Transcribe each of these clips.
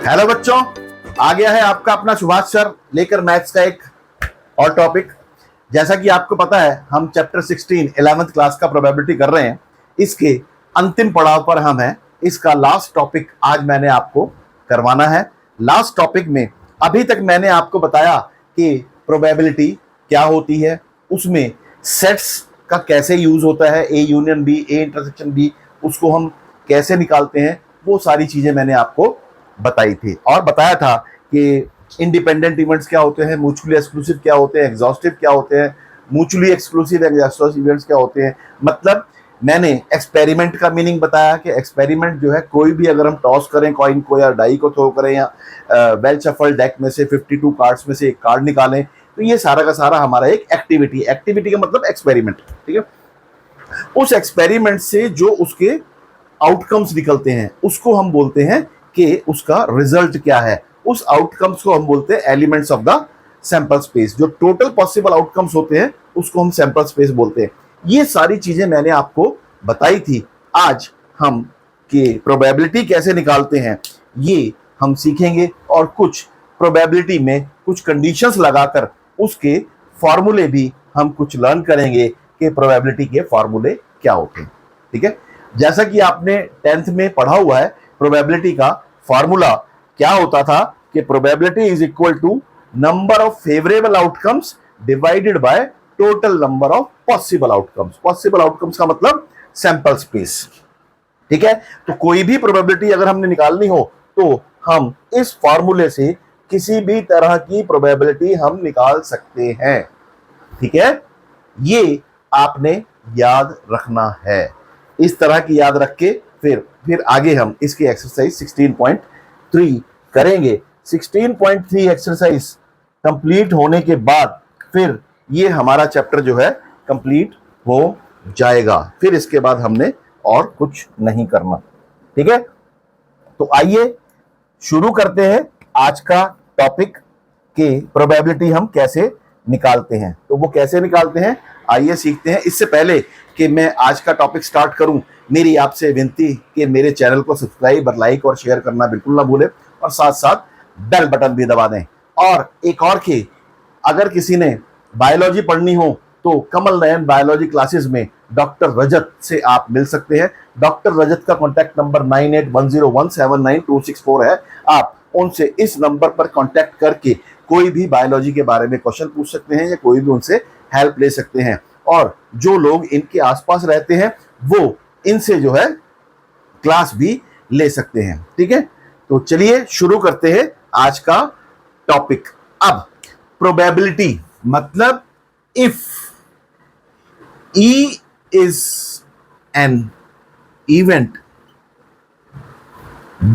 Hello बच्चों, आ गया है आपका अपना सुभाष सर लेकर मैथ्स का एक और टॉपिक। जैसा कि आपको पता है, हम चैप्टर 16 11th क्लास का प्रोबेबिलिटी कर रहे हैं। इसके अंतिम पड़ाव पर हम हैं। इसका लास्ट टॉपिक आज मैंने आपको करवाना है। लास्ट टॉपिक में अभी तक मैंने आपको बताया कि प्रोबेबिलिटी क्या होती है, उसमें सेट्स का कैसे यूज होता है, A union B, A intersection B, उसको हम कैसे निकालते हैं, वो सारी चीजें मैंने आपको बताई थी। और बताया था कि इंडिपेंडेंट इवेंट्स क्या होते हैं, म्यूचुअली एक्सक्लूसिव क्या होते हैं, एग्जॉस्टिव क्या होते हैं, म्यूचुअली एक्सक्लूसिव एग्जॉस्टिव इवेंट्स क्या होते हैं। मतलब मैंने एक्सपेरिमेंट का मीनिंग बताया कि एक्सपेरिमेंट जो है, कोई भी अगर हम टॉस करें कॉइन को या डाई को थ्रो करें या वेल शफल डेक में से 52 कार्ड्स में से एक कार्ड निकालें, तो ये सारा का सारा हमारा एक एक्टिविटी का मतलब एक्सपेरिमेंट। ठीक है, उस एक्सपेरिमेंट से जो उसके आउटकम्स निकलते हैं उसको हम बोलते हैं कि उसका रिजल्ट क्या है। उस आउटकम्स को हम बोलते हैं elements of the sample space. जो टोटल पॉसिबल आउटकम्स होते हैं उसको हम सैंपल स्पेस बोलते हैं। ये सारी चीजें मैंने आपको बताई थी। आज हम कि प्रोबेबिलिटी कैसे निकालते हैं ये हम सीखेंगे, और कुछ प्रोबेबिलिटी में कुछ कंडीशंस लगाकर उसके फॉर्मूले भी हम कुछ लर्न करेंगे कि प्रोबेबिलिटी के फॉर्मूले क्या होते हैं। ठीक है, जैसा कि आपने 10th में पढ़ा हुआ है, प्रोबेबिलिटी का फॉर्मूला क्या होता था कि probability is equal to number of favourable outcomes divided by total number of possible outcomes. Possible outcomes का मतलब सैंपल स्पेस। ठीक है, तो कोई भी प्रोबेबिलिटी अगर हमने निकालनी हो तो हम इस फॉर्मूले से किसी भी तरह की प्रोबेबिलिटी हम निकाल सकते हैं। ठीक है, ये आपने याद रखना है। इस तरह की याद रख के फिर आगे हम इसकी एक्सरसाइज 16.3 करेंगे। 16.3 एक्सरसाइज कंप्लीट होने के बाद फिर ये हमारा चैप्टर जो है कंप्लीट हो जाएगा। फिर इसके बाद हमने और कुछ नहीं करना। ठीक है, तो आइए शुरू करते हैं आज का टॉपिक कि प्रोबेबिलिटी हम कैसे निकालते हैं। तो वो कैसे निकालते हैं आइए सीखते हैं। इससे पहले कि मैं आज का टॉपिक स्टार्ट करूं, मेरी आपसे विनती कि मेरे चैनल को सब्सक्राइब और लाइक और शेयर करना बिल्कुल ना भूलें, और साथ साथ बेल बटन भी दबा दें। और एक और कि अगर किसी ने बायोलॉजी पढ़नी हो तो कमल नयन बायोलॉजी क्लासेस में डॉक्टर रजत से आप मिल सकते हैं। डॉक्टर रजत का कॉन्टैक्ट नंबर 9810179264 है। आप उनसे इस नंबर पर कॉन्टैक्ट करके कोई भी बायोलॉजी के बारे में क्वेश्चन पूछ सकते हैं या कोई भी उनसे हेल्प ले सकते हैं। और जो लोग इनके आसपास रहते हैं वो इनसे जो है क्लास भी ले सकते हैं। ठीक है, तो चलिए शुरू करते हैं आज का टॉपिक। अब प्रोबेबिलिटी मतलब if E is an event,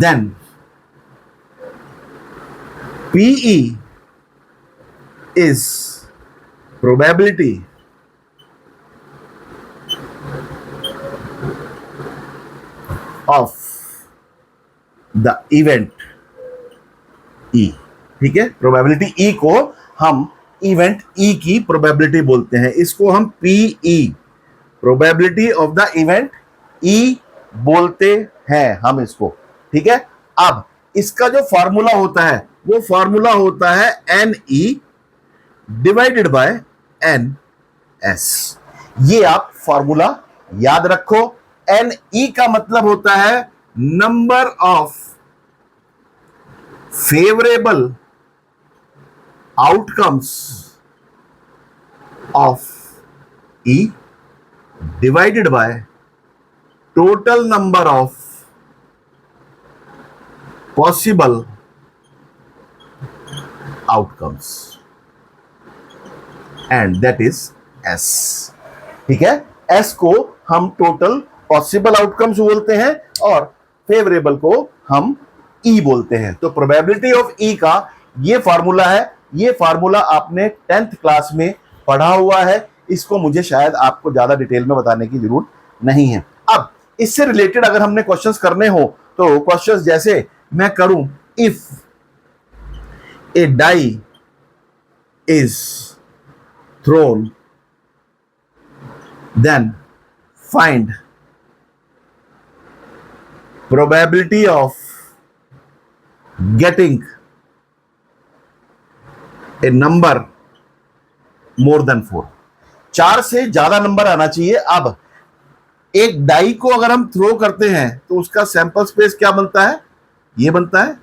then PE is probability of the event E। ठीक है, प्रोबेबिलिटी E को हम इवेंट E की प्रोबेबिलिटी बोलते हैं। इसको हम PE, probability of the event E बोलते हैं हम इसको। ठीक है, अब इसका जो फॉर्मूला होता है वो फॉर्मूला होता है NE डिवाइडेड बाय NS। ये आप फॉर्मूला याद रखो। NE का मतलब होता है number of favourable outcomes of E divided by total number of possible outcomes, and that is S। ठीक है, S को हम टोटल पॉसिबल आउटकम्स बोलते हैं और फेवरेबल को हम E बोलते हैं। तो प्रोबेबिलिटी ऑफ E का ये फॉर्मूला है। ये फार्मूला आपने 10th क्लास में पढ़ा हुआ है। इसको मुझे शायद आपको ज्यादा डिटेल में बताने की जरूरत नहीं है। अब इससे रिलेटेड अगर हमने क्वेश्चंस करने हो तो क्वेश्चंस जैसे मैं करूं, if a die is thrown then find probability of getting a number more than 4, 4 से ज्यादा नंबर आना चाहिए। अब एक डाई को अगर हम थ्रो करते हैं तो उसका सैंपल स्पेस क्या बनता है, ये बनता है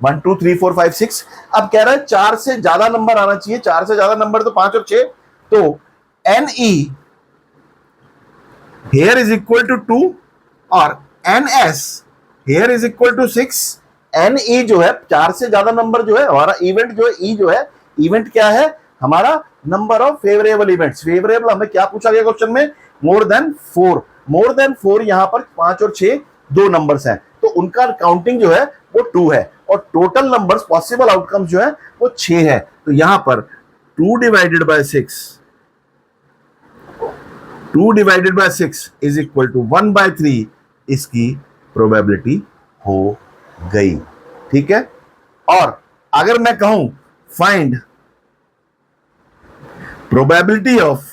1 2 3 4 5 6। अब कह रहा है 4 से ज्यादा नंबर आना चाहिए, 4 से ज्यादा नंबर तो 5 और 6, तो NE here is equal to 2 और NS here is equal to 6। NE जो है 4 से ज्यादा नंबर जो है हमारा इवेंट जो है, E जो है इवेंट क्या है हमारा, number of favourable events. Favourable हमें क्या पूछा गया क्वेश्चन में, मोर देन 4। मोर देन 4 यहां पर 5 और 6 दो नंबर्स हैं, तो उनका काउंटिंग जो है वो 2 है और टोटल नंबर्स पॉसिबल आउटकम्स जो है वो 6 है। तो यहां पर 2 divided by 6, 2 divided by 6 is equal to 1/3 इसकी प्रोबेबिलिटी हो गई। ठीक है, और अगर मैं कहूं फाइंड प्रोबेबिलिटी ऑफ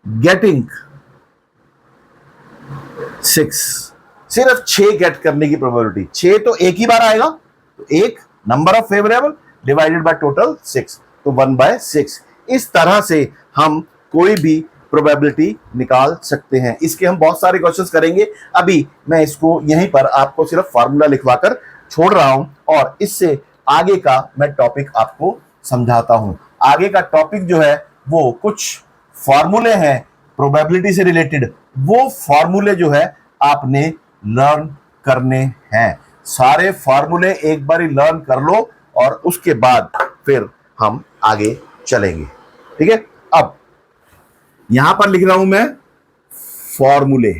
गेटिंग 6, सिर्फ 6 गेट करने की प्रोबेबिलिटी, 6 तो एक ही बार आएगा, तो एक number of favourable divided by total 6, तो 1/6। इस तरह से हम कोई भी प्रोबेबिलिटी निकाल सकते हैं। इसके हम बहुत सारे क्वेश्चंस करेंगे, अभी मैं इसको यहीं पर आपको सिर्फ फार्मूला लिखवाकर छोड़ रहा हूं और इससे आगे का मैं टॉपिक आपको समझाता हूं। आगे का टॉपिक जो है वो कुछ फॉर्मूले हैं प्रोबेबिलिटी से रिलेटेड, वो फॉर्मूले जो है आपने लर्न करने हैं। सारे फॉर्मूले एक बार लर्न कर लो और उसके बाद फिर हम आगे चलेंगे। ठीक है, अब यहां पर लिख रहा हूं मैं फॉर्मूले।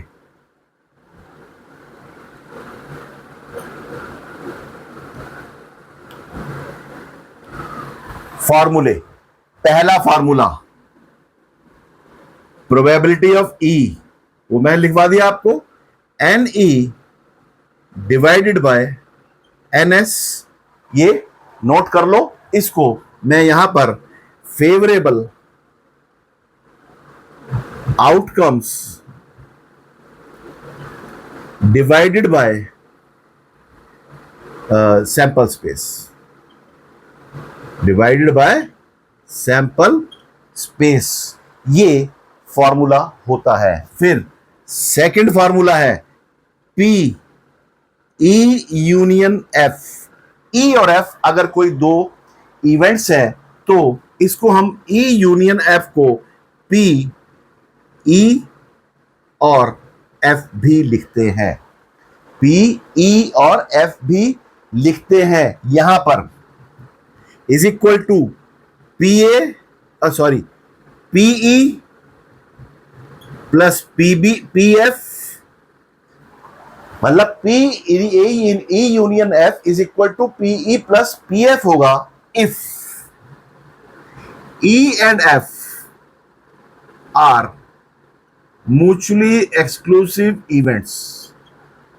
फॉर्मूले, पहला फॉर्मूला प्रोबेबिलिटी ऑफ E, वो मैं लिखवा दिया आपको, NE डिवाइडेड बाय NS, ये नोट कर लो। इसको मैं यहां पर favourable outcomes divided bye sample space, divided by sample space, ये फॉर्मूला होता है। फिर सेकंड फॉर्मूला है P E union F। E और F अगर कोई दो इवेंट्स हैं तो इसको हम E यूनियन F को P E और F भी लिखते हैं, P E और F भी लिखते हैं। यहां पर is equal to PE plus PF, मतलब E union F is equal to PE plus PF होगा if E and F are mutually exclusive events.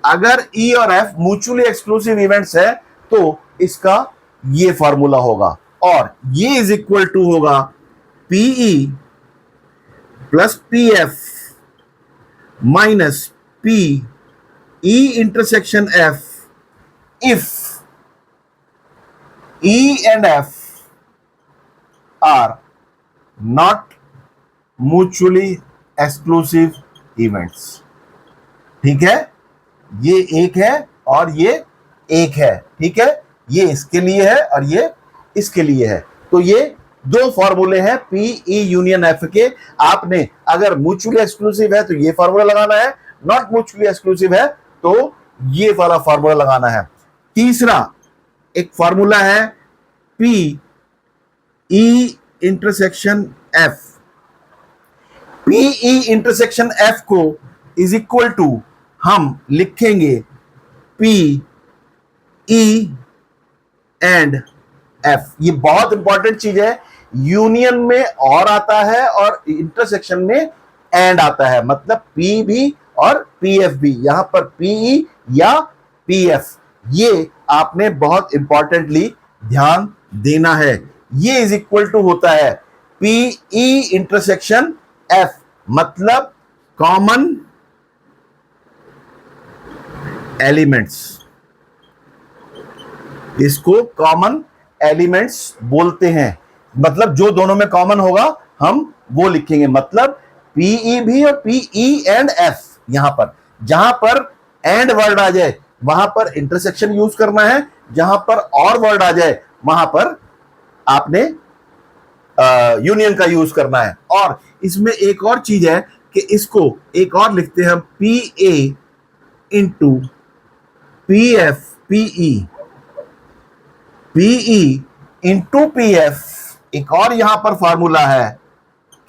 अगर E और F म्यूचुअली एक्सक्लूसिव इवेंट्स है तो इसका ये फॉर्मूला होगा, और ये इज इक्वल टू होगा PE plus PF minus PE intersection F if E and F are not mutually exclusive events. ठीक है, ये एक है और ये एक है। ठीक है, ये इसके लिए है और ये इसके लिए है, तो ये दो फॉर्मूले हैं PE यूनियन F के। आपने अगर म्यूचुअली एक्सक्लूसिव है तो ये फॉर्मूला लगाना है, नॉट म्यूचुअली एक्सक्लूसिव है तो ये वाला फॉर्मूला लगाना है। तीसरा एक फॉर्मूला है PE intersection F। PE intersection F को इज इक्वल टू हम लिखेंगे PE एंड F। ये बहुत इंपॉर्टेंट चीज है, यूनियन में और आता है और इंटरसेक्शन में एंड आता है, मतलब P भी और PF भी। यहां पर PE या PF, ये आपने बहुत इंपॉर्टेंटली ध्यान देना है। ये इज इक्वल टू होता है PE इंटरसेक्शन F, मतलब कॉमन एलिमेंट्स। इसको कॉमन एलिमेंट्स बोलते हैं। मतलब जो दोनों में कॉमन होगा हम वो लिखेंगे। मतलब पीई भी और पीई एंड एफ, यहां पर जहां पर एंड वर्ड आ जाए वहां पर इंटरसेक्शन यूज करना है, जहां पर और वर्ड आ जाए वहां पर आपने यूनियन का यूज करना है। और इसमें एक और चीज है कि इसको एक और लिखते हैं हम P A into P F PE, PE into P F. एक और यहां पर फॉर्मूला है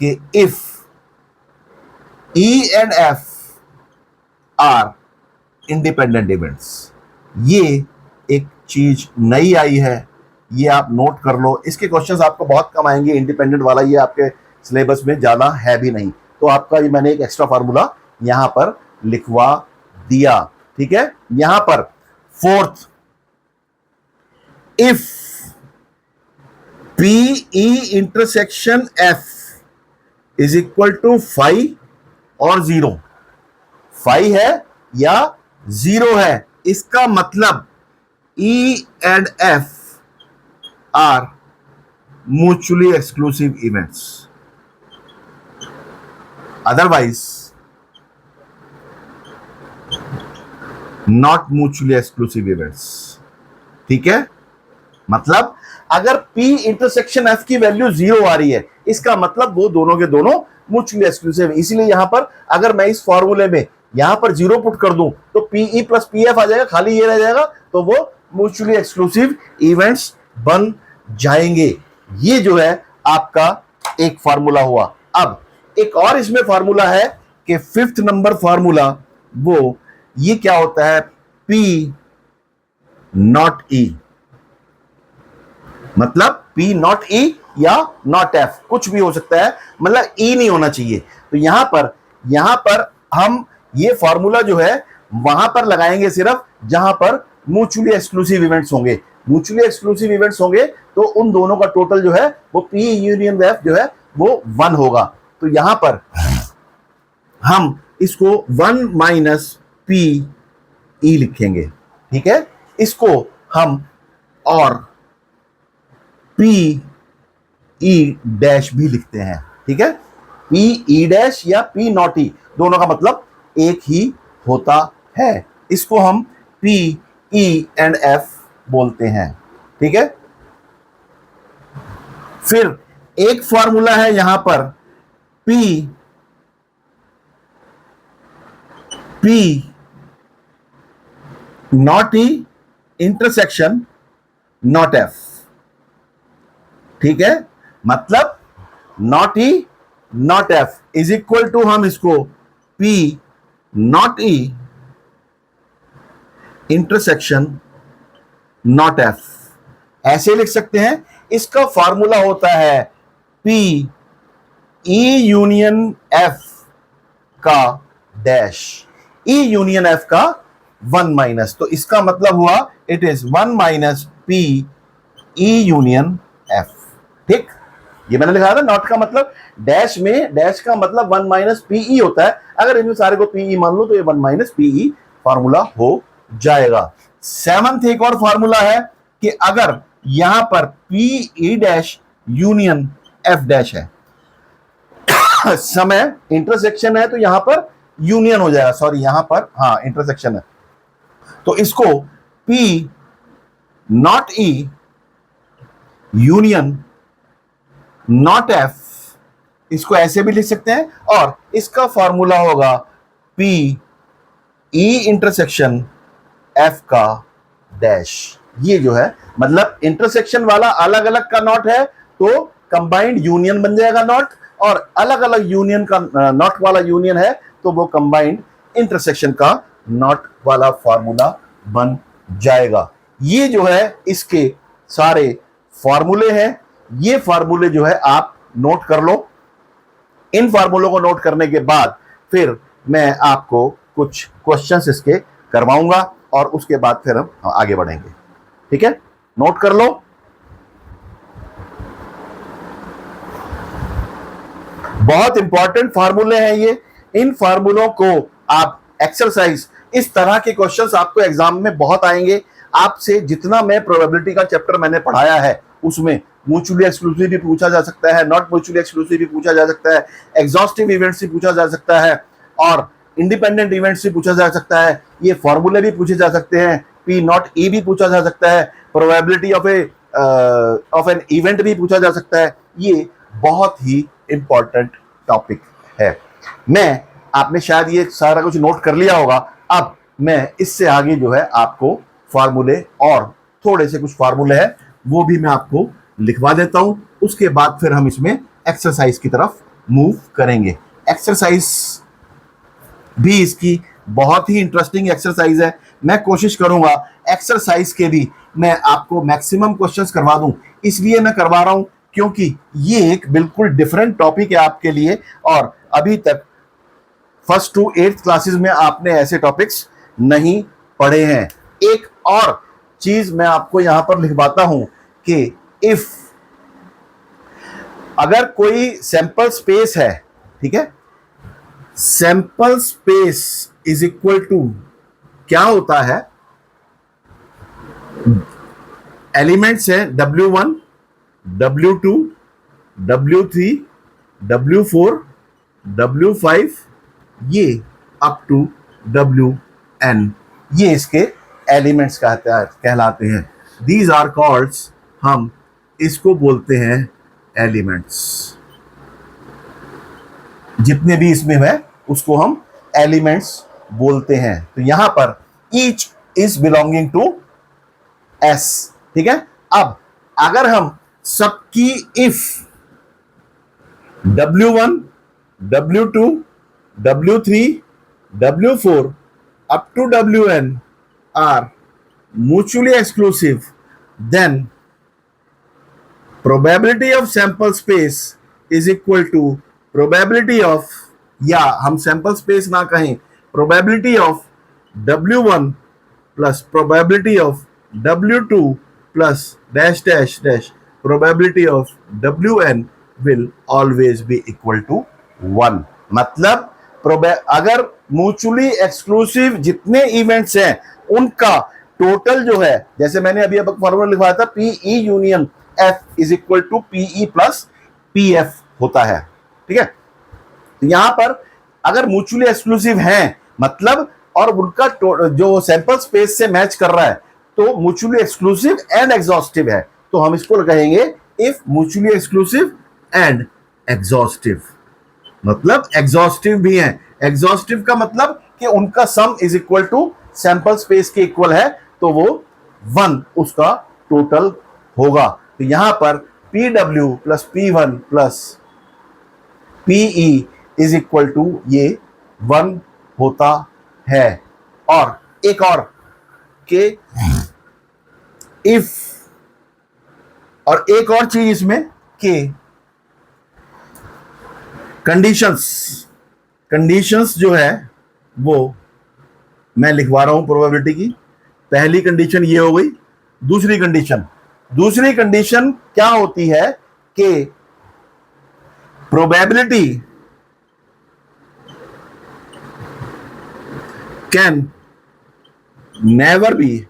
कि if E and F are independent events. ये एक चीज नई आई है, ये आप नोट कर लो। इसके क्वेश्चंस आपको बहुत कम आएंगे, इंडिपेंडेंट वाला ये आपके सिलेबस में ज्यादा है भी नहीं, तो आपका ये मैंने एक एक्स्ट्रा फार्मूला यहां पर लिखवा दिया। ठीक है, यहां पर fourth, if PE intersection F is equal to 5 और 0, 5 है या 0 है, इसका मतलब ई and F are mutually exclusive events. Otherwise not mutually exclusive events. ठीक है, मतलब अगर P इंटरसेक्शन F की वैल्यू 0 आ रही है, इसका मतलब वो दोनों के दोनों म्यूचुअली एक्सक्लूसिव है। इसीलिए यहां पर अगर मैं इस फॉर्मूले में यहां पर 0 पुट कर दूं तो PE प्लस PF आ जाएगा, खाली ये रह जाएगा, तो वो म्यूचुअली एक्सक्लूसिव इवेंट्स बन जाएंगे। ये जो है आपका एक फार्मूला हुआ। अब एक और इसमें फार्मूला है कि फिफ्थ नंबर फार्मूला, वो ये क्या होता है, P नॉट E। मतलब P नॉट E या नॉट F, कुछ भी हो सकता है, मतलब E नहीं होना चाहिए। तो यहां पर हम ये फॉर्मूला जो है वहां पर लगाएंगे सिर्फ जहां पर म्यूचुअली एक्सक्लूसिव इवेंट्स होंगे। म्यूचुअली एक्सक्लूसिव इवेंट्स होंगे तो उन दोनों का टोटल जो है वो P यूनियन F जो है वो 1 होगा। तो यहां पर हम इसको 1 माइनस PE लिखेंगे। ठीक है, इसको हम और PE डैश भी लिखते हैं। ठीक है, PE डैश या P नॉट E दोनों का मतलब एक ही होता है। इसको हम PE एंड F बोलते हैं। ठीक है, फिर एक फॉर्मूला है यहां पर P not E intersection not F। ठीक है, मतलब not E not F is equal to, हम इसको P not E intersection not F ऐसे लिख सकते हैं। इसका फॉर्मूला होता है P E यूनियन F का डैश, E यूनियन F का 1 माइनस, तो इसका मतलब हुआ it is 1 minus P E union F। ठीक, ये मैंने लिखा था नॉट का मतलब डैश में, डैश का मतलब 1 माइनस PE होता है। अगर इनमें सारे को PE मान लो तो ये 1 माइनस PE फॉर्मूला हो जाएगा। सेवंथ एक और फॉर्मूला है कि अगर यहां पर PE dash union F dash है, समय इंटरसेक्शन है तो यहां पर यूनियन हो जाएगा, सॉरी यहां पर हाँ इंटरसेक्शन है, तो इसको P not E union not F, इसको ऐसे भी लिख सकते हैं। और इसका फॉर्मूला होगा P E इंटरसेक्शन F का डैश। ये जो है मतलब इंटरसेक्शन वाला अलग अलग का नॉट है तो कंबाइंड यूनियन बन जाएगा नॉट, और अलग अलग यूनियन का नॉट वाला यूनियन है तो वो कंबाइंड इंटरसेक्शन का नॉट वाला फॉर्मूला बन जाएगा। ये जो है इसके सारे फॉर्मूले हैं। ये फॉर्मूले जो है आप नोट कर लो। इन फॉर्मूलों को नोट करने के बाद फिर मैं आपको कुछ क्वेश्चंस इसके करवाऊंगा और उसके बाद फिर हम आगे बढ़ेंगे। ठीक है, नोट कर लो। बहुत इंपॉर्टेंट फार्मूले हैं ये। इन फार्मूलों को आप एक्सरसाइज, इस तरह के क्वेश्चंस आपको एग्जाम में बहुत आएंगे। आपसे जितना मैं प्रोबेबिलिटी का चैप्टर मैंने पढ़ाया है उसमें म्यूचुअली एक्सक्लूसिव भी पूछा जा सकता है, नॉट म्यूचुअली एक्सक्लूसिव भी पूछा जा सकता है, एग्जॉस्टिव इवेंट से पूछा जा सकता है और इंडिपेंडेंट इवेंट से पूछा जा सकता है। ये फॉर्मूले भी पूछे जा सकते हैं, पी नॉट ई भी पूछा जा सकता है, प्रोबेबिलिटी ऑफ एन इवेंट भी पूछा जा सकता है। ये बहुत ही इंपॉर्टेंट टॉपिक है। आपने शायद ये सारा कुछ नोट कर लिया होगा। अब मैं इससे आगे जो है आपको फार्मूले और थोड़े से कुछ फार्मूले हैं वो भी मैं आपको लिखवा देता हूं। उसके बाद फिर हम इसमें एक्सरसाइज की तरफ मूव करेंगे। एक्सरसाइज भी इसकी बहुत ही इंटरेस्टिंग एक्सरसाइज है। मैं कोशिश करूंगा एक्सरसाइज के भी मैं आपको मैक्सिमम क्वेश्चंस करवा दूं। इसलिए मैं करवा रहा हूं क्योंकि ये एक बिल्कुल डिफरेंट टॉपिक है आपके लिए और अभी तक फर्स्ट टू 8th क्लासेस में आपने ऐसे टॉपिक्स नहीं पढ़े हैं। एक और चीज मैं आपको यहां पर लिखवाता हूं कि इफ अगर कोई सैंपल स्पेस है, ठीक है, sample space is equal to क्या होता है, एलिमेंट्स है W1, W2, W3, W4, W5, ये अप टू WN, ये इसके एलिमेंट्स कहलाते हैं। दीज आर कॉल्ड्स, हम इसको बोलते हैं एलिमेंट्स। जितने भी इसमें है उसको हम एलिमेंट्स बोलते हैं। तो यहां पर each is belonging to S, ठीक है। अब अगर हम सबकी if W1, W2, W3, W4 up to WN are mutually exclusive, then probability of sample space is equal to probability of, या हम sample space ना कहें, probability of W1 plus probability of W2 plus dash dash dash probability of WN will always be equal to 1। मतलब अगर mutually exclusive जितने events हैं उनका total जो है, जैसे मैंने अभी फॉर्मूला लिखवाया था, PE union F is equal to PE plus PF होता है, ठीक है। तो यहां पर अगर म्यूचुअली एक्सक्लूसिव हैं मतलब और उनका जो सैंपल स्पेस से मैच कर रहा है तो म्यूचुअली एक्सक्लूसिव एंड एग्जॉस्टिव है, तो हम इसको कहेंगे if mutually exclusive and exhaustive. मतलब एग्जॉस्टिव भी है। एग्जॉस्टिव का मतलब कि उनका sum is equal to sample space के इक्वल है, तो वो 1 उसका टोटल होगा। तो यहां पर PW plus P1 plus PE is equal to ये 1 होता है। और एक और के इफ, और एक और चीज इसमें के कंडीशंस जो है वो मैं लिखवा रहा हूं प्रोबेबिलिटी की। पहली कंडीशन ये हो गई। दूसरी कंडीशन क्या होती है कि probability can never be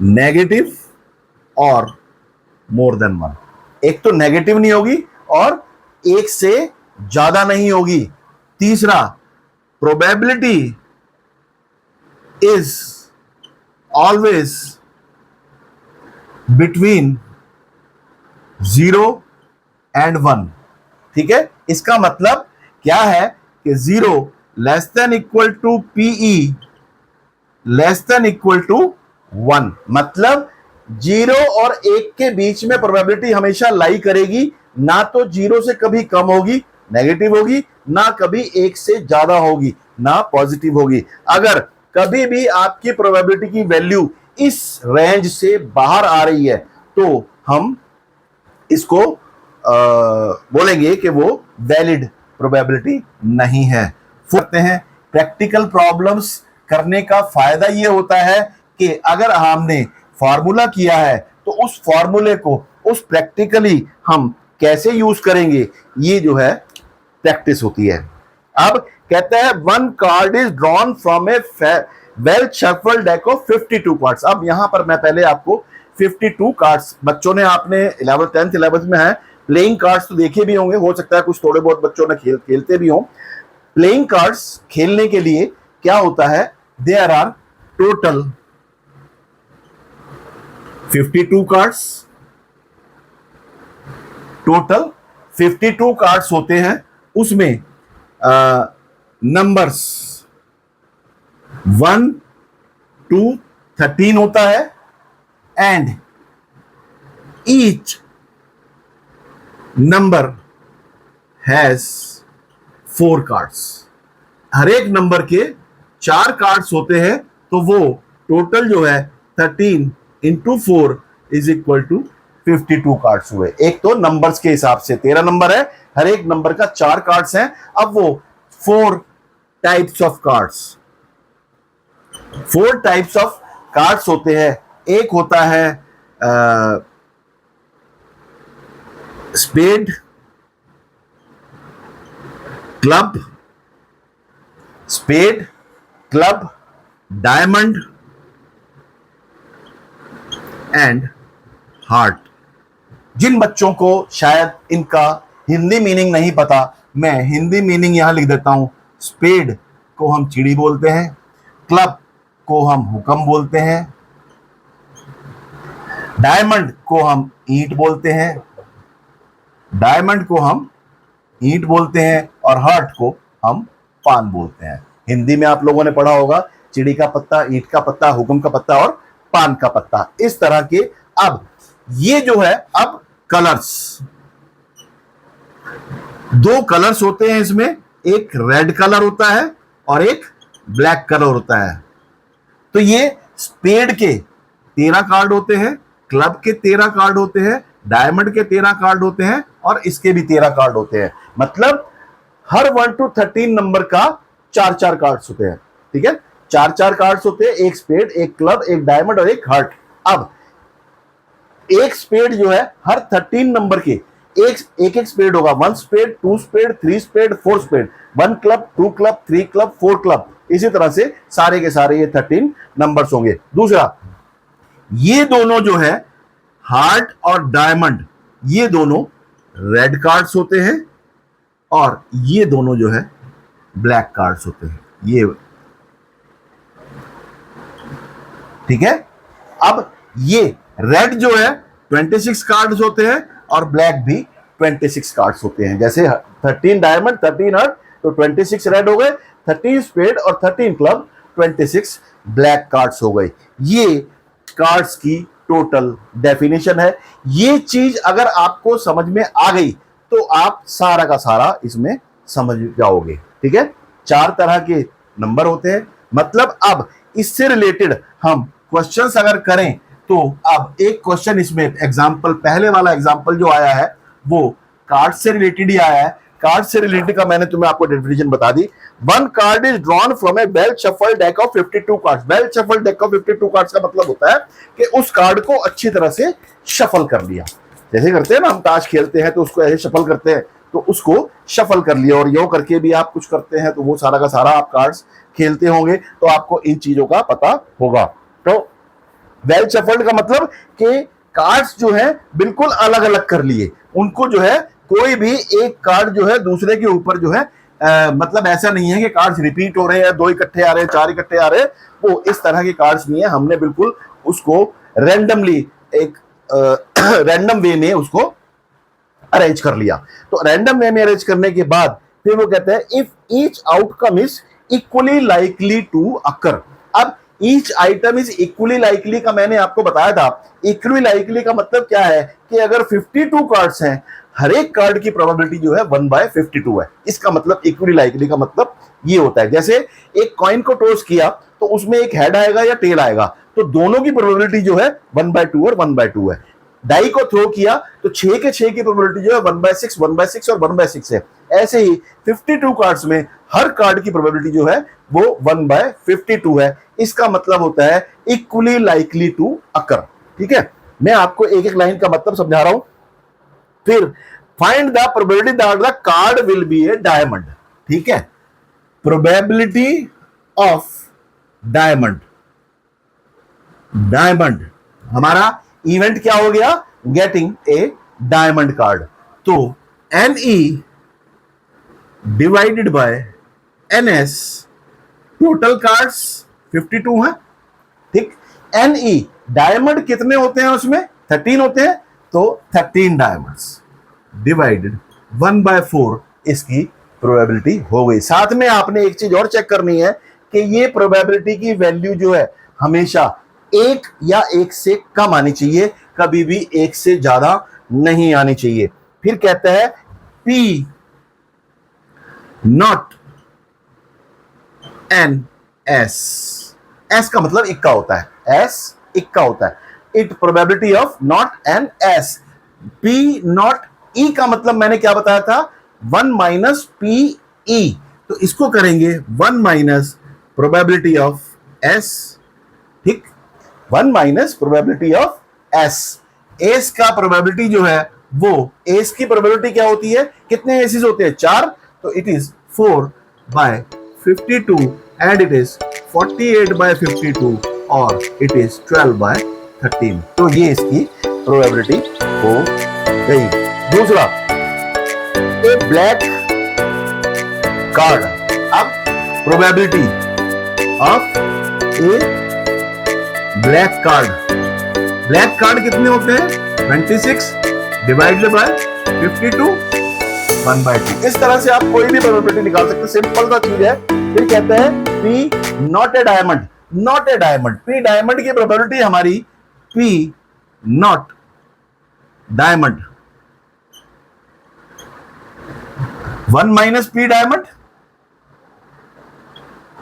negative और मोर देन 1। एक तो नेगेटिव नहीं होगी और एक से ज्यादा नहीं होगी। तीसरा, probability is always between 0 and 1, ठीक है। इसका मतलब क्या है कि 0 less than equal to PE less than equal to 1, मतलब 0 और 1 के बीच में प्रोबेबिलिटी हमेशा लाई करेगी, ना तो 0 से कभी कम होगी नेगेटिव होगी, ना कभी 1 से ज्यादा होगी ना पॉजिटिव होगी। अगर कभी भी आपकी प्रोबेबिलिटी की वैल्यू इस रेंज से बाहर आ रही है तो हम इसको बोलेंगे कि वो वैलिड प्रोबेबिलिटी नहीं है। करते हैं प्रैक्टिकल प्रॉब्लम्स करने का फायदा ये होता है कि अगर हमने फॉर्मूला किया है तो उस फॉर्मूले को उस प्रैक्टिकली हम कैसे यूज करेंगे, ये जो है प्रैक्टिस होती है। अब कहते हैं one card is drawn from A well shuffle deck of 52 cards. अब यहां पर मैं पहले आपको 52 कार्ड्स, बच्चों ने आपने 11th 10th 11th में है प्लेइंग कार्ड्स तो देखे भी होंगे, हो सकता है कुछ थोड़े बहुत बच्चों ने खेलते भी हों। प्लेइंग कार्ड्स खेलने के लिए क्या होता है, there are total 52 cards, total 52 cards होते हैं। उसमें नंबर्स 1 to 13 होता है and each number has 4 cards. हर एक नंबर के 4 कार्ड्स होते हैं, तो वो टोटल जो है 13 into 4 is equal to 52 cards हुए। एक तो नंबर्स के हिसाब से 13 नंबर है, हर एक नंबर का 4 कार्ड्स हैं। अब वो 4 types of cards, 4 types of cards होते हैं। एक होता है spade, club, spade, club, diamond and heart. जिन बच्चों को शायद इनका हिंदी मीनिंग नहीं पता, मैं हिंदी मीनिंग यहां लिख देता हूं। स्पेड को हम चिड़ी बोलते हैं, क्लब को हम हुक्म बोलते हैं, डायमंड को हम ईंट बोलते हैं, डायमंड को हम ईंट बोलते हैं और हार्ट को हम पान बोलते हैं। हिंदी में आप लोगों ने पढ़ा होगा चिड़ी का पत्ता, ईंट का पत्ता, हुक्म का पत्ता और पान का पत्ता, इस तरह के। अब ये जो है, अब कलर्स, 2 कलर्स होते हैं इसमें, एक रेड कलर होता है और एक ब्लैक कलर होता है। तो ये स्पेड के 13 कार्ड होते हैं, क्लब के 13 कार्ड होते हैं, डायमंड के 13 कार्ड होते हैं और इसके भी 13 कार्ड होते हैं। मतलब हर 1 to 13 नंबर का 4-4 कार्ड्स होते हैं। ठीक है, 4-4 कार्ड्स होते हैं, एक स्पेड, एक क्लब, एक डायमंड और एक हार्ट। अब एक स्पेड जो है हर 13 नंबर के एक स्पेड होगा, 1 spade, 2 spade, 3 spade, 4 spade, 1 club, 2 club, 3 club, 4 club, इसी तरह से सारे के सारे ये 13 नंबर्स होंगे। दूसरा, ये दोनों जो है हार्ट और डायमंड, ये दोनों रेड कार्ड्स होते हैं और ये दोनों जो है ब्लैक कार्ड्स होते हैं। ये ठीक है। अब ये रेड जो है 26 कार्ड्स होते हैं और ब्लैक भी 26 कार्ड्स होते हैं। जैसे 13 डायमंड, 13 हार्ट, तो 26 रेड हो गए, 13 स्पेड और 13 क्लब, 26 ब्लैक कार्ड्स हो गए। ये कार्ड्स की टोटल डेफिनेशन है। ये चीज अगर आपको समझ में आ गई तो आप सारा का सारा इसमें समझ जाओगे। ठीक है, 4 तरह के नंबर होते हैं। मतलब अब इससे रिलेटेड हम क्वेश्चंस अगर करें तो अब एक क्वेश्चन इसमें एग्जांपल, पहले वाला एग्जांपल जो आया है वो कार्ड से रिलेटेड ही आया है। कार्ड से रिलेटेड का मैंने तुम्हें आपको डेफिनेशन बता दी। 1 card is drawn from A well shuffled deck of 52 cards. Well shuffled deck of 52 cards का मतलब होता है कि उस कार्ड को अच्छी तरह से शफल कर लिया। जैसे करते हैं ना हम ताश खेलते हैं तो उसको ऐसे शफल करते हैं, तो उसको शफल कर लिया। और यो करके भी आप कुछ करते हैं तो वो सारा का सारा आप कार्ड्स खेलते होंगे, तो आपको इन चीजों का पता होगा। तो वेल शफल्ड का मतलब कि कार्ड्स जो है बिल्कुल अलग अलग कर लिए, उनको जो है कोई भी एक कार्ड जो है दूसरे के ऊपर जो है मतलब ऐसा नहीं है कि कार्ड्स रिपीट हो रहे हैं, 2 इकट्ठे आ रहे हैं, 4 इकट्ठे आ रहे हैं, वो इस तरह के कार्ड्स नहीं है। हमने बिल्कुल उसको रैंडमली एक रैंडम वे में उसको अरेंज कर लिया। तो रैंडम वे में अरेंज करने के बाद फिर वो कहते हैं if each outcome is equally likely to occur. अब each item is equally likely का मैंने आपको बताया था। इक्वली लाइकली का मतलब क्या है कि अगर 52 कार्ड्स हैं, हर एक कार्ड की प्रोबेबिलिटी जो है 1/52 है। इसका मतलब इक्वली लाइकली का मतलब ये होता है, जैसे एक कॉइन को टॉस किया तो उसमें एक हेड आएगा या टेल आएगा, तो दोनों की प्रोबेबिलिटी जो है 1/2 और 1/2 है। डाई को थ्रो किया तो 6 के 6 की प्रोबेबिलिटी जो है 1/6, 1/6 और 1/6 है। ऐसे ही 52 कार्ड्स में हर कार्ड की प्रोबेबिलिटी जो है वो 1/52 है। इसका मतलब होता है इक्वली लाइकली टू अकर। ठीक है, मैं आपको एक एक लाइन का मतलब समझा रहा हूं। फिर find the probability that the card will be A diamond. ठीक है, प्रोबेबिलिटी ऑफ डायमंड। डायमंड हमारा इवेंट क्या हो गया? Getting a diamond card. तो NE divided by NS, total cards 52 है, ठीक। NE डायमंड कितने होते हैं उसमें? 13 होते हैं, तो 13 डायमंड्स डिवाइडेड 1/4 इसकी प्रोबेबिलिटी हो गई। साथ में आपने एक चीज और चेक करनी है कि ये प्रोबेबिलिटी की वैल्यू जो है हमेशा 1 या 1 से कम आनी चाहिए, कभी भी 1 से ज्यादा नहीं आनी चाहिए। फिर कहते हैं P नॉट NS, S का मतलब इक्का होता है, S इक्का होता है। It probability of not NS। P not E का मतलब मैंने क्या बताया था? 1 माइनस PE। तो इसको करेंगे 1 माइनस प्रोबेबिलिटी ऑफ S, ठीक, 1 minus probability of S। S का प्रोबेबिलिटी जो है वो, एस की प्रोबेबिलिटी क्या होती है? कितने एसेस होते हैं? 4, तो it is 4/52 and it is 48/52 और इट इज 12/13। तो ये इसकी प्रोबेबिलिटी हो गई। दूसरा, ए ब्लैक कार्ड। अब probability of A black card. Black card कितने होते हैं? 26 डिवाइडेड बाय 52 1/2। इस तरह से आप कोई भी प्रोबेबिलिटी निकाल सकते हैं, सिंपल सा चीज है। फिर कहते हैं P not A diamond. Not a diamond, P diamond की प्रोबेबिलिटी हमारी P not diamond 1 minus P diamond,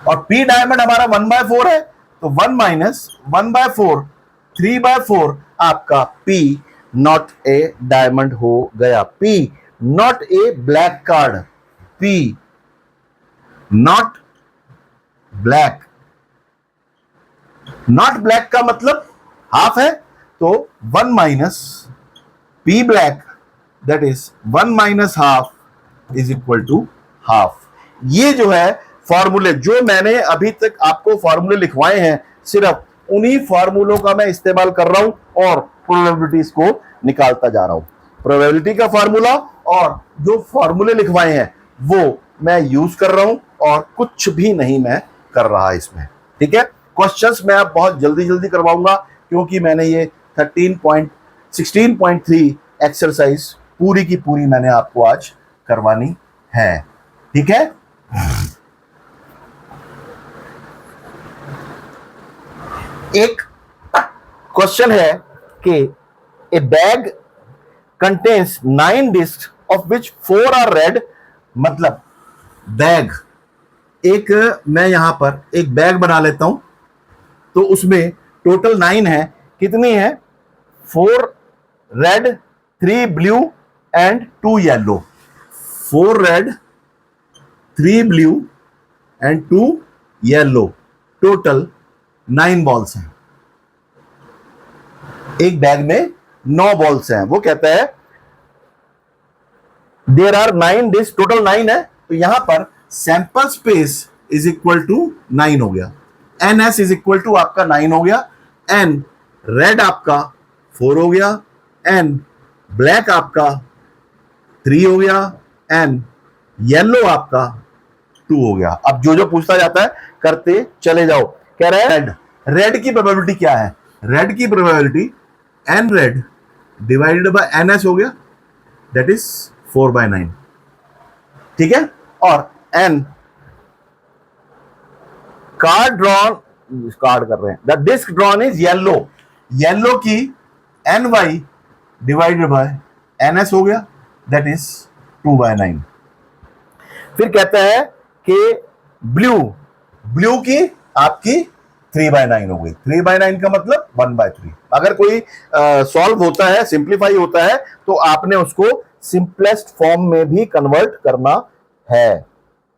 और P डायमंड हमारा 1/4 है, तो 1 माइनस 1/4 3/4 आपका P नॉट ए डायमंड हो गया। P not a black card, P not black. Not black का मतलब हाफ है, तो 1 minus P black, that is 1 minus half is equal to half. ये जो है फॉर्मूले, जो मैंने अभी तक आपको फॉर्मूले लिखवाए हैं, सिर्फ उन्हीं फॉर्मूलों का मैं इस्तेमाल कर रहा हूं और प्रोबेबिलिटीज को निकालता जा रहा हूं। प्रोबेबिलिटी का फॉर्मूला और जो फॉर्मूले लिखवाए हैं वो मैं यूज कर रहा हूं, और कुछ भी नहीं मैं कर रहा इसमें, ठीक है। क्वेश्चंस मैं अब बहुत जल्दी जल्दी करवाऊंगा, क्योंकि मैंने ये 16.3 एक्सरसाइज पूरी की पूरी मैंने आपको आज करवानी है, ठीक है। एक क्वेश्चन है कि a bag contains 9 disc of which 4 are red. मतलब बैग, एक मैं यहां पर एक बैग बना लेता हूं, तो उसमें टोटल 9 है। कितनी है? 4 red, 3 blue and 2 yellow. 4 red, 3 blue and 2 yellow, total 9 balls हैं। एक बैग में 9 बॉल्स हैं। वो कहता है देयर आर 9 डिस्क, टोटल 9 है, तो यहां पर sample space is equal to 9 हो गया। NS इज इक्वल टू आपका 9 हो गया। N रेड आपका 4 हो गया, N ब्लैक आपका 3 हो गया, N येलो आपका 2 हो गया। अब जो जो पूछता जाता है करते चले जाओ। कह रहे हैं रेड, रेड की प्रोबेबिलिटी क्या है? रेड की probability N red divided by NS हो गया, दैट इज 4/9, ठीक है। और N कार्ड ड्रॉन, कार्ड कर रहे हैं, the disc drawn is yellow, yellow की NY डिवाइडेड बाय NS हो गया, दैट इज 2/9। फिर कहता है कि ब्लू, ब्लू की आपकी 3/9 हो गई। 3/9 का मतलब 1/3। अगर कोई सॉल्व होता है, सिंप्लीफाई होता है, तो आपने उसको सिंपलेस्ट फॉर्म में भी कन्वर्ट करना है,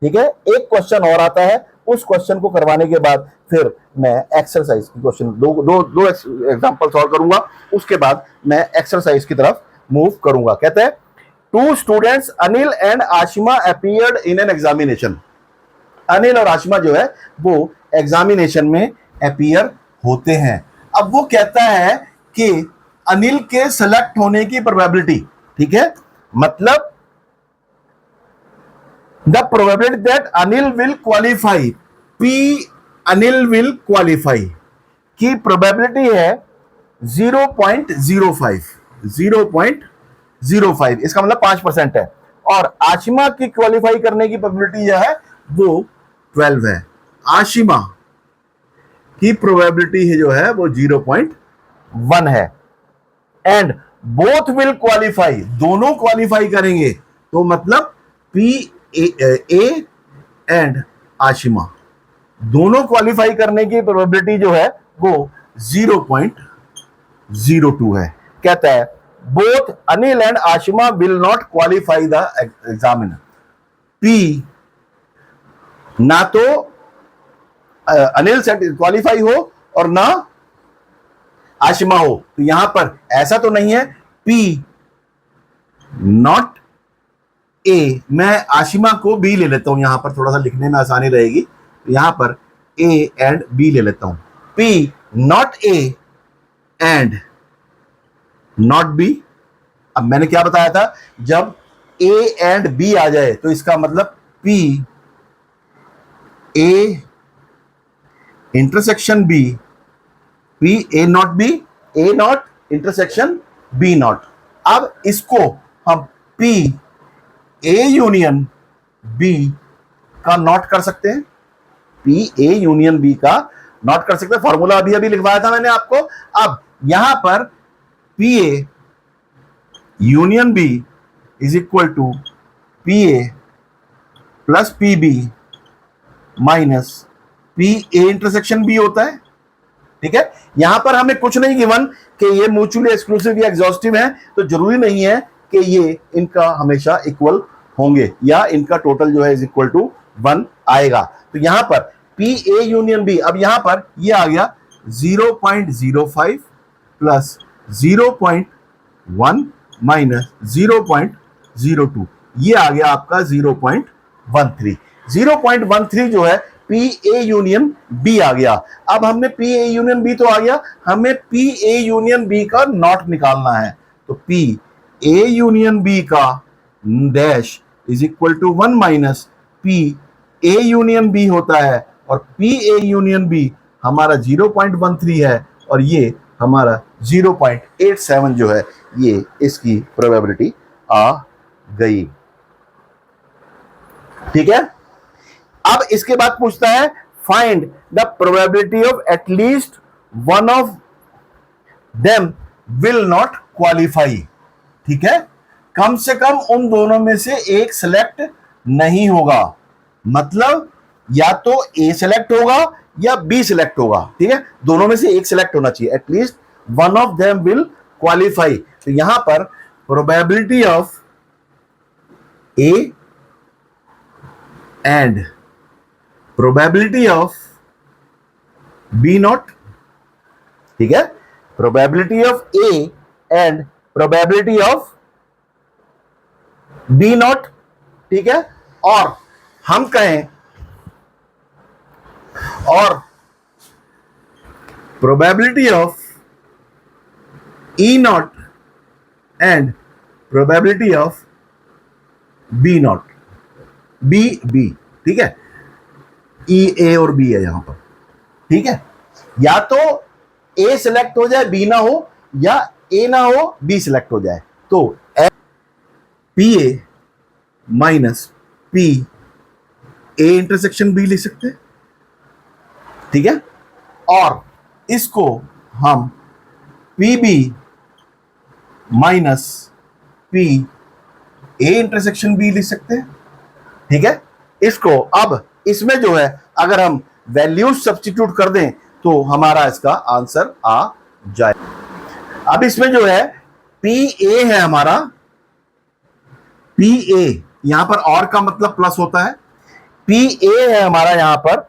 ठीक है। एक क्वेश्चन और आता है, उस क्वेश्चन को करवाने के बाद फिर मैं एक्सरसाइज की क्वेश्चन दो एग्जांपल सॉल्व करूंगा, उसके बाद मैं एक्सरसाइज की तरफ मूव करूंगा। कहते हैं 2 students Anil and Ashima appeared in an examination. Anil और आशिमा जो है वो एग्जामिनेशन में अपीयर होते हैं। अब वो कहता है कि अनिल के सेलेक्ट होने की प्रोबेबिलिटी, ठीक है, मतलब the probability that Anil will qualify, P Anil will qualify की प्रोबेबिलिटी है 0.05, 0.05, इसका मतलब 5% है। और आशिमा की क्वालिफाई करने की प्रोबेबिलिटी जो है वो 12 है। आशिमा की प्रोबेबिलिटी है जो है वो 0.1 है। एंड बोथ विल क्वालिफाई, दोनों क्वालिफाई करेंगे, तो मतलब पी ए एंड आशिमा दोनों क्वालिफाई करने की प्रोबेबिलिटी जो है वो 0.02 है। कहता है both Anil and Ashima will not qualify the examiner, P ना तो अनिल से क्वालिफाई हो और ना आशिमा हो, तो यहां पर ऐसा तो नहीं है पी नॉट ए, मैं आशिमा को बी ले लेता हूं, यहां पर थोड़ा सा लिखने में आसानी रहेगी, तो यहां पर ए एंड बी ले लेता हूं, P not A and not be. अब मैंने क्या बताया था, जब ए एंड बी आ जाए तो इसका मतलब P A intersection B, P A not B, A not intersection B not. अब इसको हम पी ए यूनियन बी का नॉट कर सकते हैं, पी ए यूनियन बी का नॉट कर सकते हैं, फॉर्मूला अभी अभी लिखवाया था मैंने आपको। अब यहां पर P A union B is equal to P A plus P B minus P A intersection B होता है, ठीक है। यहां पर हमें कुछ नहीं गिवन कि ये म्यूचुअली एक्सक्लूसिव या एग्जॉस्टिव है, तो जरूरी नहीं है कि ये इनका हमेशा इक्वल होंगे या इनका टोटल जो है इज इक्वल टू 1 आएगा। तो यहां पर पी ए यूनियन बी, अब यहां पर ये आ गया 0.05 प्लस 0.1 माइनस 0.02, ये आ गया आपका 0.13। 0.13 जो है पी ए यूनियन बी आ गया। अब हमने पी ए यूनियन बी तो आ गया, हमें पी ए यूनियन बी का नॉट निकालना है, तो पी ए यूनियन बी का dash is equal to 1 minus P A union B होता है, और पी ए यूनियन बी हमारा 0.13 है और ये हमारा 0.87 जो है ये इसकी प्रोबेबिलिटी आ गई, ठीक है। अब इसके बाद पूछता है find the probability of at least one of them will not qualify, ठीक है, कम से कम उन दोनों में से एक सिलेक्ट नहीं होगा, मतलब या तो ए सिलेक्ट होगा या बी सिलेक्ट होगा, ठीक है, दोनों में से एक सिलेक्ट होना चाहिए, at least one of them will qualify. तो यहां पर probability of A and probability of B not, ठीक है, probability of A and probability of B not, ठीक है, और हम कहें और probability of E not and probability of B not, B B, ठीक है, ई ए और बी है यहां पर, ठीक है, या तो ए सिलेक्ट हो जाए बी ना हो, या ए ना हो बी सिलेक्ट हो जाए, तो P A minus P A intersection B लिख सकते हैं, ठीक है, और इसको हम P B minus P A intersection B लिख सकते हैं, ठीक है। इसको अब इसमें जो है अगर हम वैल्यूज सब्स्टिट्यूट कर दें तो हमारा इसका आंसर आ जाए। अब इसमें जो है पी ए है हमारा, पी ए यहां पर और का मतलब प्लस होता है, पी ए है हमारा यहां पर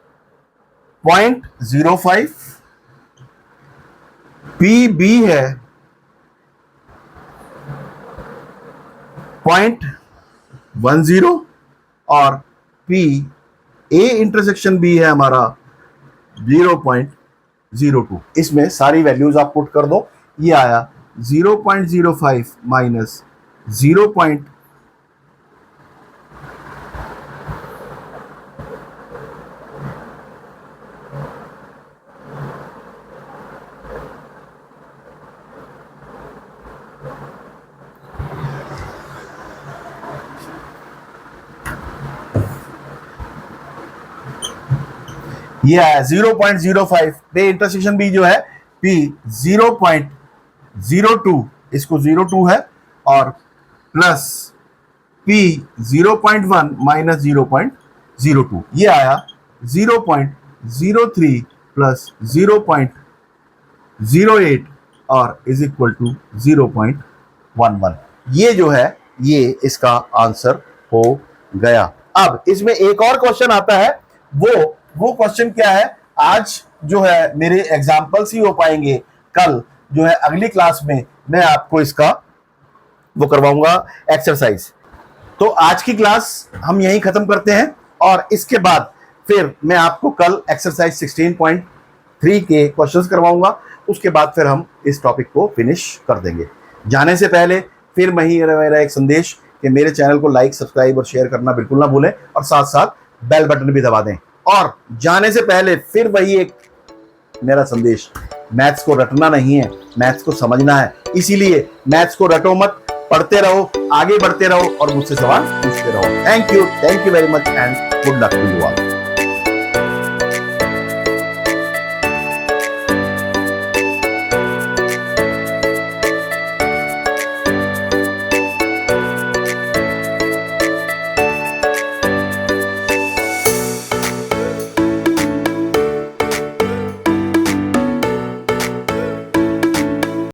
0.05, पी बी है 0.10 और पी ए इंटरसेक्शन बी है हमारा 0.02। इसमें सारी वैल्यूज आप पुट कर दो, ये आया 0.05 माइनस 0. ये आया 0.05 पे इंटरसेक्शन बी जो है P 0.02, इसको 02 है, और प्लस P 0.1 माइनस 0.02, ये आया 0.03 प्लस 0.08 और इज इक्वल टू 0.11। ये जो है ये इसका आंसर हो गया। अब इसमें एक और क्वेश्चन आता है, वो क्वेश्चन क्या है, आज जो है मेरे एग्जाम्पल्स ही हो पाएंगे, कल जो है अगली क्लास में मैं आपको इसका वो करवाऊंगा एक्सरसाइज। तो आज की क्लास हम यहीं खत्म करते हैं और इसके बाद फिर मैं आपको कल एक्सरसाइज 16.3 के क्वेश्चंस करवाऊंगा, उसके बाद फिर हम इस टॉपिक को फिनिश कर देंगे। जाने से पहले फिर मेरा एक संदेश कि मेरे चैनल को लाइक, सब्सक्राइब और शेयर करना बिल्कुल ना भूलें, और साथ साथ बेल बटन भी दबा दें। और जाने से पहले फिर वही एक मेरा संदेश, मैथ्स को रटना नहीं है, मैथ्स को समझना है। इसीलिए मैथ्स को रटो मत, पढ़ते रहो, आगे बढ़ते रहो और मुझसे सवाल पूछते रहो। Thank you very much and good luck to you all.